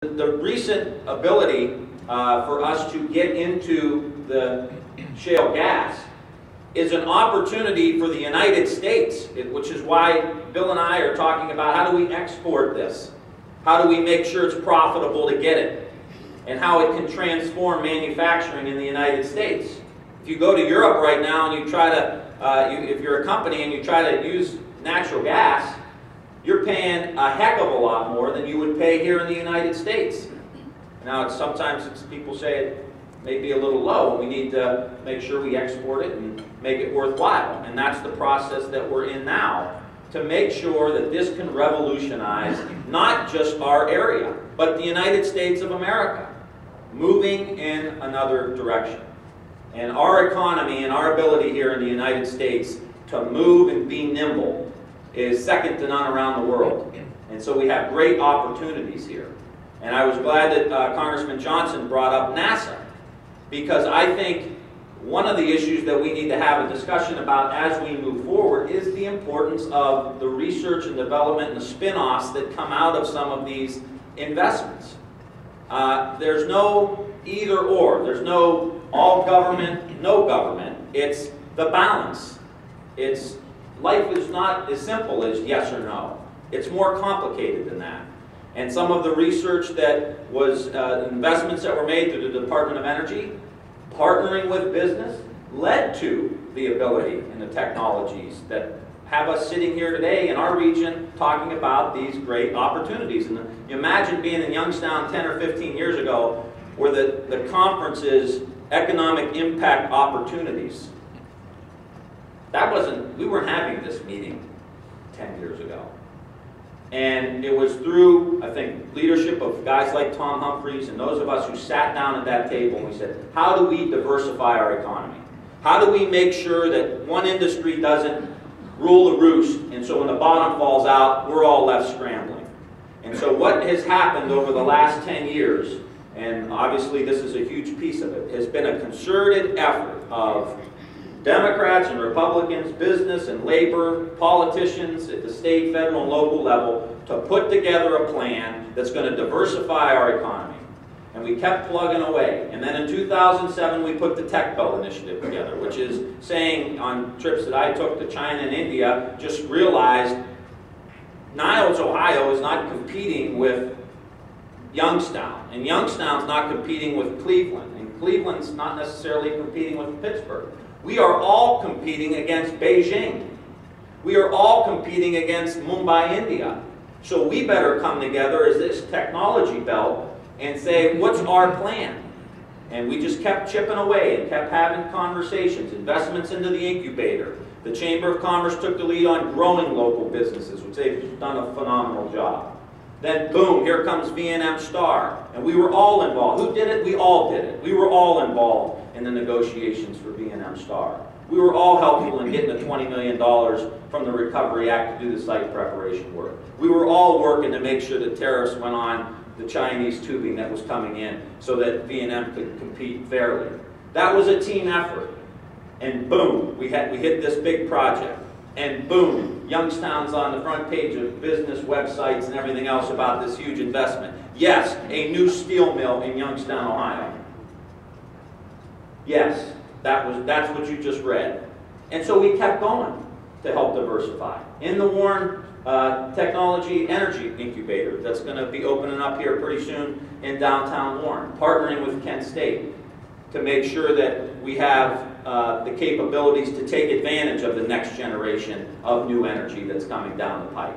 The recent ability for us to get into the shale gas is an opportunity for the United States, which is why Bill and I are talking about how do we export this? How do we make sure it's profitable to get it? And how it can transform manufacturing in the United States. If you go to Europe right now and you try to, if you're a company and you try to use natural gas, you're paying a heck of a lot more than you would pay here in the United States. Now, sometimes people say it may be a little low, and we need to make sure we export it and make it worthwhile. And that's the process that we're in now, to make sure that this can revolutionize not just our area, but the United States of America, moving in another direction. And our economy and our ability here in the United States to move and be nimble is second to none around the world. And so we have great opportunities here. And I was glad that Congressman Johnson brought up NASA, because I think one of the issues that we need to have a discussion about as we move forward is the importance of the research and development and the spin-offs that come out of some of these investments. There's no either or. There's no all government, no government. It's the balance. Life is not as simple as yes or no. It's more complicated than that. And some of the research that was, investments that were made through the Department of Energy, partnering with business, led to the ability and the technologies that have us sitting here today in our region talking about these great opportunities. And you imagine being in Youngstown 10 or 15 years ago, where the conference is Economic Impact Opportunities. We weren't having this meeting 10 years ago. And it was through, I think, leadership of guys like Tom Humphreys and those of us who sat down at that table and we said, how do we diversify our economy? How do we make sure that one industry doesn't rule the roost, and so when the bottom falls out, we're all left scrambling? And so what has happened over the last 10 years, and obviously this is a huge piece of it, has been a concerted effort of Democrats and Republicans, business and labor, politicians at the state, federal, and local level to put together a plan that's going to diversify our economy. And we kept plugging away. And then in 2007, we put the Tech Belt Initiative together, which is saying on trips that I took to China and India, just realized Niles, Ohio is not competing with Youngstown. And Youngstown's not competing with Cleveland. And Cleveland's not necessarily competing with Pittsburgh. We are all competing against Beijing. We are all competing against Mumbai, India. So we better come together as this technology belt and say, what's our plan? And we just kept chipping away and kept having conversations, investments into the incubator. The Chamber of Commerce took the lead on growing local businesses, which they've done a phenomenal job. Then boom, here comes V&M Star. And we were all involved. Who did it? We all did it. We were all involved in the negotiations for V&M Star. We were all helpful in getting the $20 million from the Recovery Act to do the site preparation work. We were all working to make sure that tariffs went on the Chinese tubing that was coming in so that V&M could compete fairly. That was a team effort. And boom, we hit this big project. And boom, Youngstown's on the front page of business websites and everything else about this huge investment. Yes, a new steel mill in Youngstown, Ohio. Yes, that's what you just read. And so we kept going to help diversify. In the Warren Technology Energy Incubator that's going to be opening up here pretty soon in downtown Warren, partnering with Kent State to make sure that we have the capabilities to take advantage of the next generation of new energy that's coming down the pipe.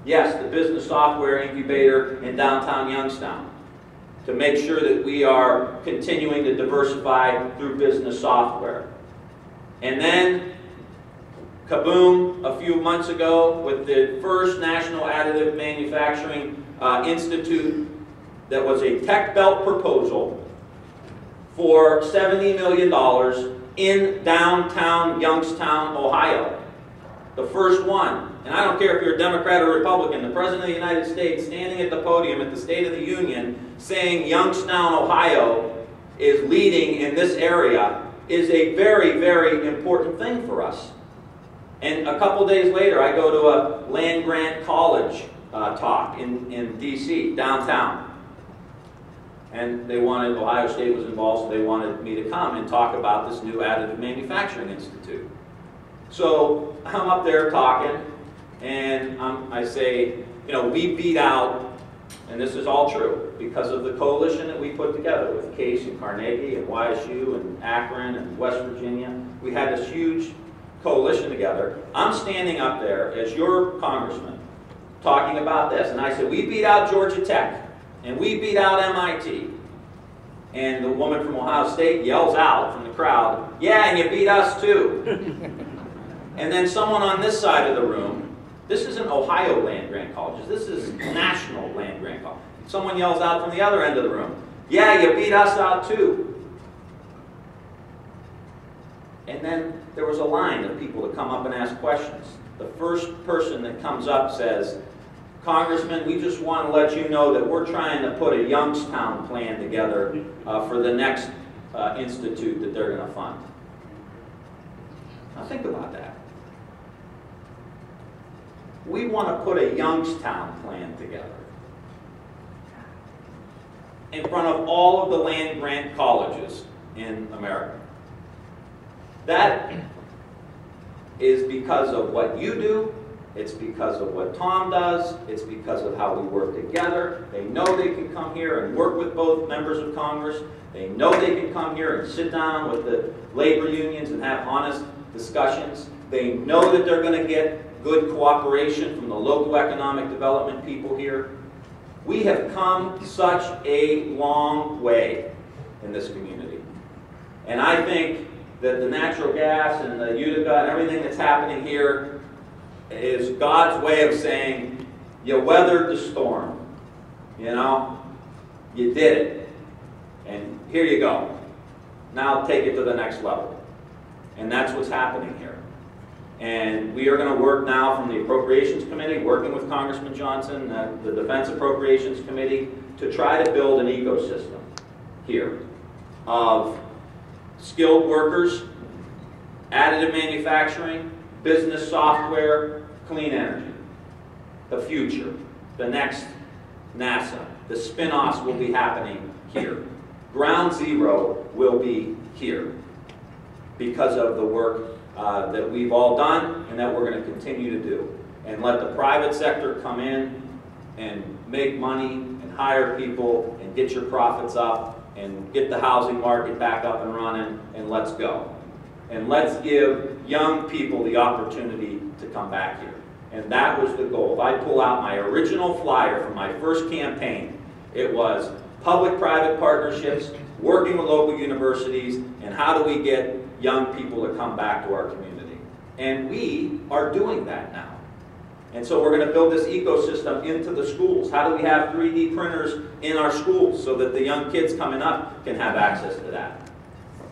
Yes, the business software incubator in downtown Youngstown to make sure that we are continuing to diversify through business software. And then, kaboom, a few months ago with the first National Additive Manufacturing Institute that was a Tech Belt proposal for $70 million in downtown Youngstown, Ohio. The first one. And I don't care if you're a Democrat or Republican, the President of the United States standing at the podium at the State of the Union saying Youngstown, Ohio is leading in this area is a very, very important thing for us. And a couple days later, I go to a land-grant college talk in D.C., downtown. And they wanted, Ohio State was involved, so they wanted me to come and talk about this new Additive Manufacturing Institute. So I'm up there talking, and I say, you know, we beat out, and this is all true, because of the coalition that we put together with Case and Carnegie and YSU and Akron and West Virginia. We had this huge coalition together. I'm standing up there as your congressman talking about this, and I said, we beat out Georgia Tech, and we beat out MIT. And the woman from Ohio State yells out from the crowd, yeah, and you beat us too. And then someone on this side of the room, this isn't Ohio land-grant colleges, this is national land-grant colleges. Someone yells out from the other end of the room, yeah, you beat us out too. And then there was a line of people to come up and ask questions. The first person that comes up says, Congressman, we just want to let you know that we're trying to put a Youngstown plan together for the next institute that they're going to fund. Now think about that. We want to put a Youngstown plan together in front of all of the land-grant colleges in America. That is because of what you do. It's because of what Tom does. It's because of how we work together. They know they can come here and work with both members of Congress. They know they can come here and sit down with the labor unions and have honest discussions. They know that they're going to get good cooperation from the local economic development people here. We have come such a long way in this community. And I think that the natural gas and the Utica and everything that's happening here is God's way of saying, you weathered the storm. You know? You did it. And here you go. Now take it to the next level. And that's what's happening here. And we are going to work now from the Appropriations Committee, working with Congressman Johnson, the Defense Appropriations Committee, to try to build an ecosystem here of skilled workers, additive manufacturing, business software, clean energy. The future, the next NASA. The spin-offs will be happening here. Ground zero will be here because of the work that we've all done and that we're going to continue to do. And let the private sector come in and make money and hire people and get your profits up and get the housing market back up and running, and let's go. And let's give young people the opportunity to come back here. And that was the goal. If I pull out my original flyer from my first campaign, it was public-private partnerships, working with local universities, and how do we get young people to come back to our community. And we are doing that now. And so we're going to build this ecosystem into the schools. How do we have 3D printers in our schools so that the young kids coming up can have access to that?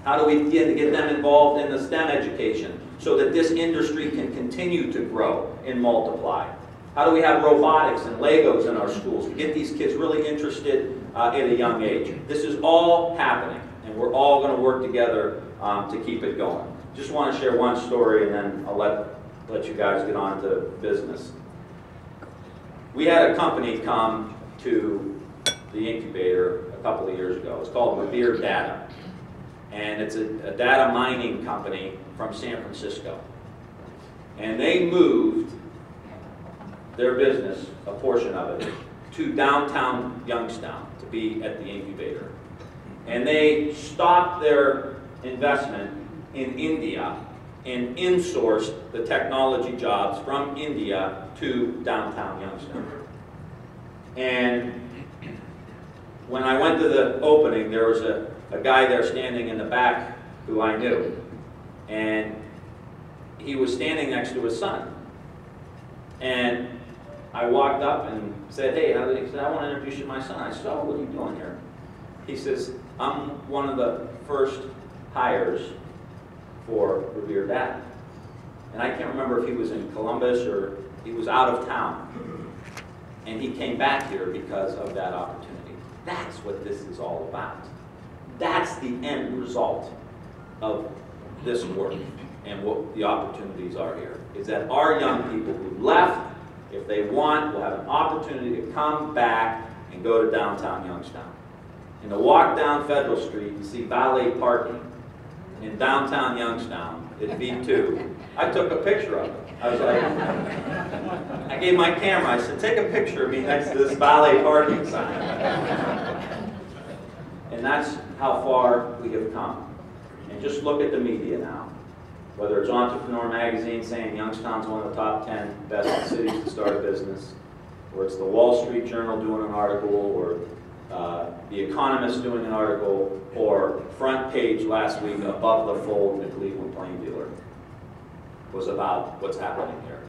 How do we get them involved in the STEM education so that this industry can continue to grow and multiply? How do we have robotics and Legos in our schools to get these kids really interested at a young age? This is all happening, and we're all going to work together to keep it going. Just want to share one story, and then I'll let you guys get on to business. We had a company come to the incubator a couple of years ago. It's called Revere Data. And it's a data mining company from San Francisco. And they moved their business, a portion of it, to downtown Youngstown to be at the incubator. And they stopped their investment in India and insourced the technology jobs from India to downtown Youngstown. And when I went to the opening, there was a guy there standing in the back who I knew. And he was standing next to his son. And I walked up and said, hey, he said, I want to introduce you to my son. I said, oh, what are you doing here? He says, I'm one of the first hires for Revere Data. And I can't remember if he was in Columbus or he was out of town. And he came back here because of that opportunity. That's what this is all about. That's the end result of this work and what the opportunities are here. Is that our young people who left, if they want, will have an opportunity to come back and go to downtown Youngstown. and to walk down Federal Street and see valet parking in downtown Youngstown at V2. I took a picture of it. I was like, I gave my camera, I said, take a picture of me next to this valet parking sign. And that's how far we have come. And just look at the media now. Whether it's Entrepreneur Magazine saying Youngstown's one of the top 10 best cities to start a business, or it's the Wall Street Journal doing an article, or The Economist doing an article, or front page last week, Above the Fold, the Cleveland Plain Dealer, was about what's happening here.